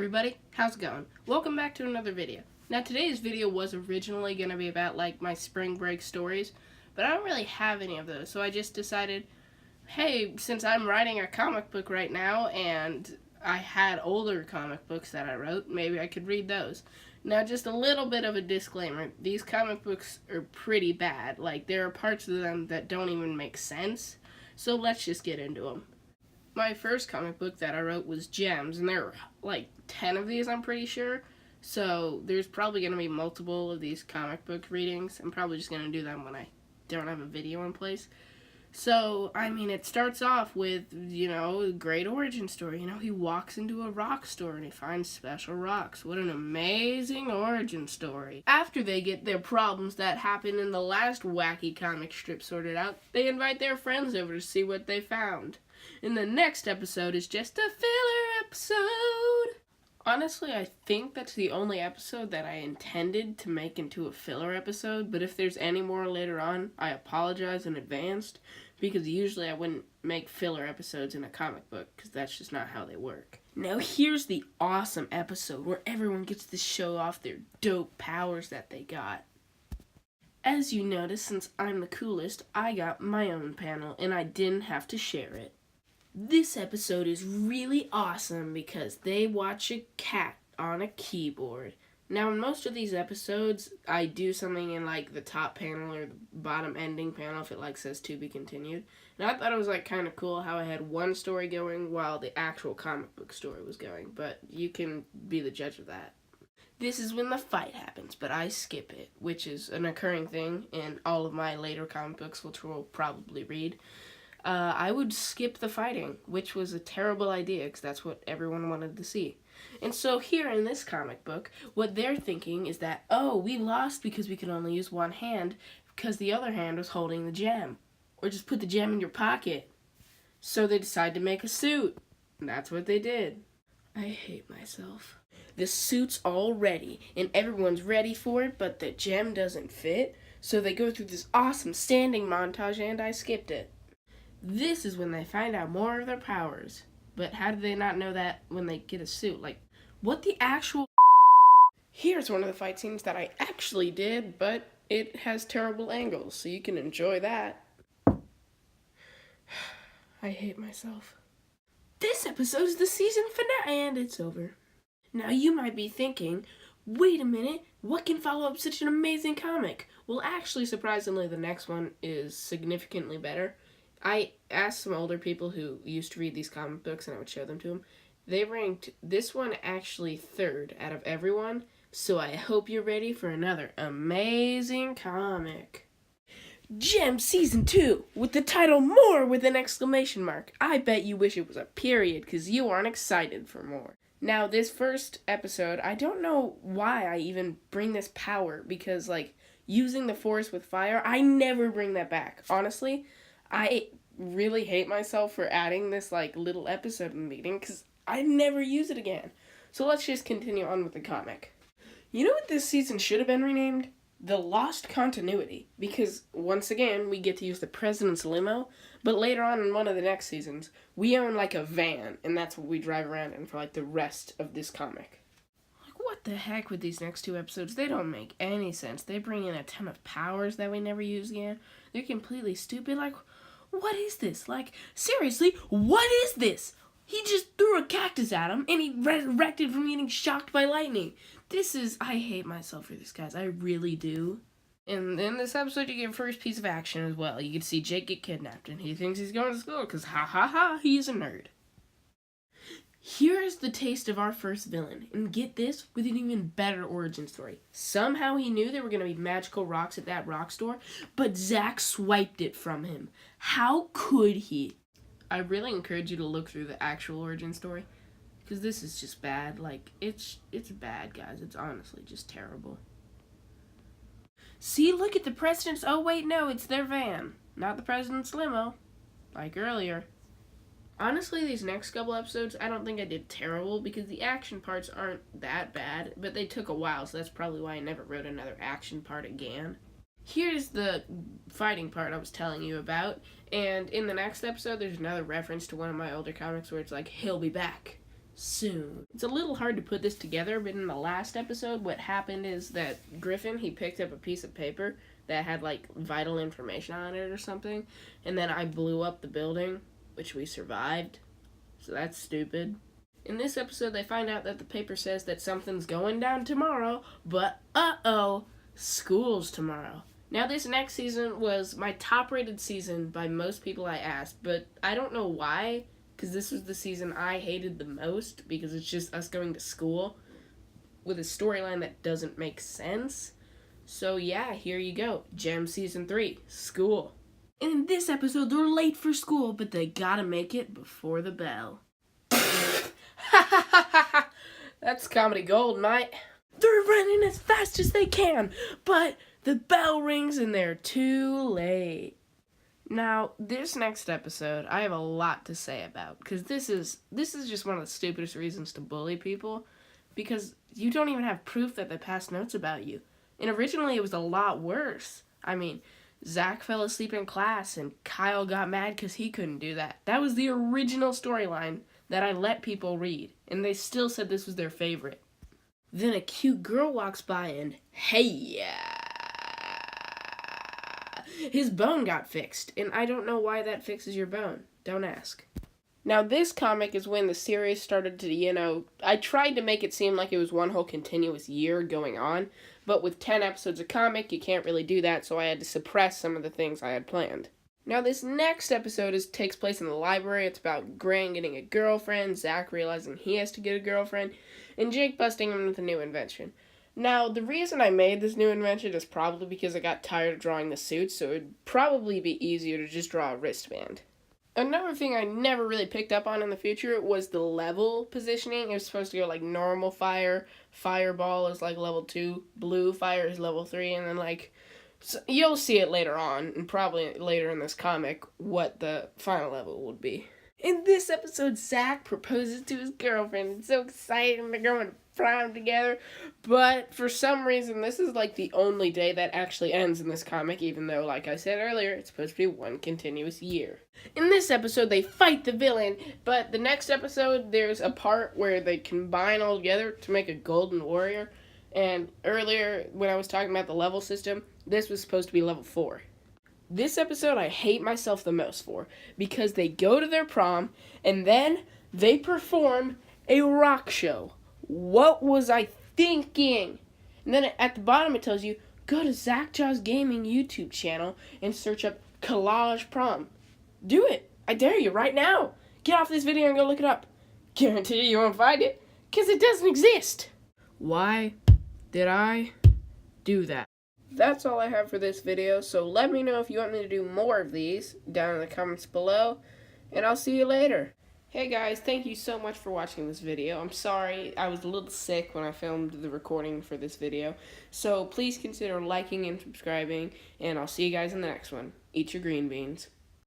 everybody, how's it going? Welcome back to another video. Now today's video was originally going to be about my spring break stories, but I don't really have any of those, so I just decided, hey, since I'm writing a comic book right now and I had older comic books that I wrote, maybe I could read those. Now just a little bit of a disclaimer, these comic books are pretty bad, there are parts of them that don't even make sense, so let's just get into them. My first comic book that I wrote was Gems, and there were 10 of these, I'm pretty sure. So there's probably going to be multiple of these comic book readings. I'm probably just going to do them when I don't have a video in place. So, it starts off with, a great origin story. He walks into a rock store and he finds special rocks. What an amazing origin story. After they get their problems that happened in the last wacky comic strip sorted out, they invite their friends over to see what they found. And the next episode is just a filler episode. Honestly, I think that's the only episode that I intended to make into a filler episode, but if there's any more later on, I apologize in advance, because usually I wouldn't make filler episodes in a comic book, because that's just not how they work. Now here's the awesome episode where everyone gets to show off their dope powers that they got. As you notice, since I'm the coolest, I got my own panel, and I didn't have to share it. This episode is really awesome because they watch a cat on a keyboard. Now, in most of these episodes, I do something in, the top panel or the bottom ending panel if it, says to be continued. And I thought it was, kind of cool how I had one story going while the actual comic book story was going. But you can be the judge of that. This is when the fight happens, but I skip it, which is an occurring thing in all of my later comic books, which we'll probably read. I would skip the fighting, which was a terrible idea because that's what everyone wanted to see. And so here in this comic book, what they're thinking is that, oh, we lost because we could only use one hand because the other hand was holding the gem. Or just put the gem in your pocket. So they decide to make a suit. And that's what they did. I hate myself. The suit's all ready, and everyone's ready for it, but the gem doesn't fit. So they go through this awesome standing montage, and I skipped it. This is when they find out more of their powers. But how do they not know that when they get a suit? What the actual... Here's one of the fight scenes that I actually did, but it has terrible angles, so you can enjoy that. I hate myself. This episode is the season finale, and it's over. Now you might be thinking, wait a minute, what can follow up such an amazing comic? Well, actually, surprisingly, the next one is significantly better. I asked some older people who used to read these comic books, and I would show them to them. They ranked this one actually third out of everyone, so I hope you're ready for another amazing comic. Gems Season 2, with the title More with an exclamation mark. I bet you wish it was a period, because you aren't excited for more. Now, this first episode, I don't know why I even bring this power, because, using the Force with fire, I never bring that back. Honestly, I really hate myself for adding this, little episode in the beginning, because I never use it again. So let's just continue on with the comic. You know what this season should have been renamed? The Lost Continuity. Because, once again, we get to use the President's limo, but later on in one of the next seasons, we own, a van, and that's what we drive around in for, the rest of this comic. What the heck with these next two episodes? They don't make any sense. They bring in a ton of powers that we never use again. They're completely stupid. What is this? Seriously, what is this? He just threw a cactus at him, and he resurrected from getting shocked by lightning. I hate myself for this, guys. I really do. And in this episode, you get your first piece of action as well. You get to see Jake get kidnapped, and he thinks he's going to school, because he's a nerd. Here's the taste of our first villain, and get this, with an even better origin story. Somehow he knew there were going to be magical rocks at that rock store, but Zach swiped it from him. How could he? I really encourage you to look through the actual origin story, because this is just bad. It's bad, guys. It's honestly just terrible. See, look at the president's... Oh, wait, no, it's their van, not the president's limo, like earlier. Honestly, these next couple episodes, I don't think I did terrible because the action parts aren't that bad, but they took a while, so that's probably why I never wrote another action part again. Here's the fighting part I was telling you about, and in the next episode, there's another reference to one of my older comics where it's he'll be back. soon. It's a little hard to put this together, but in the last episode, what happened is that Griffin, he picked up a piece of paper that had, like, vital information on it or something, and then I blew up the building, which we survived, so that's stupid. In this episode, they find out that the paper says that something's going down tomorrow, but uh-oh, school's tomorrow. Now, this next season was my top-rated season by most people I asked, but I don't know why, because this was the season I hated the most, because it's just us going to school with a storyline that doesn't make sense. So yeah, here you go. Gem Season 3, School. And in this episode, they're late for school, but they gotta make it before the bell. That's comedy gold, mate. They're running as fast as they can, but the bell rings and they're too late. Now, this next episode, I have a lot to say about, because this is just one of the stupidest reasons to bully people, because you don't even have proof that they passed notes about you. And originally it was a lot worse. I mean, Zach fell asleep in class and Kyle got mad because he couldn't do that. That was the original storyline that I let people read, and they still said this was their favorite. Then a cute girl walks by and, hey, his bone got fixed, and I don't know why that fixes your bone. Don't ask. Now, this comic is when the series started to, I tried to make it seem like it was one whole continuous year going on, but with 10 episodes of comic, you can't really do that, so I had to suppress some of the things I had planned. Now, this next episode takes place in the library. It's about Grant getting a girlfriend, Zach realizing he has to get a girlfriend, and Jake busting him with a new invention. Now, the reason I made this new invention is probably because I got tired of drawing the suits, so it would probably be easier to just draw a wristband. Another thing I never really picked up on in the future was the level positioning. It was supposed to go like normal fire, fireball is like level 2, blue fire is level 3, and then so you'll see it later on, and probably later in this comic, what the final level would be. In this episode, Zach proposes to his girlfriend. It's so exciting, they're going to prom together, but for some reason, this is like the only day that actually ends in this comic, even though, like I said earlier, it's supposed to be one continuous year. In this episode, they fight the villain, but the next episode, there's a part where they combine all together to make a golden warrior, and earlier, when I was talking about the level system, this was supposed to be level 4. This episode I hate myself the most for, because they go to their prom, and then they perform a rock show. What was I thinking? And then at the bottom it tells you, go to Zach Jaws Gaming YouTube channel and search up Collage Prom. Do it. I dare you right now. Get off this video and go look it up. Guarantee you won't find it, because it doesn't exist. Why did I do that? That's all I have for this video, so let me know if you want me to do more of these down in the comments below, and I'll see you later. Hey guys, thank you so much for watching this video. I'm sorry, I was a little sick when I filmed the recording for this video, so please consider liking and subscribing, and I'll see you guys in the next one. Eat your green beans.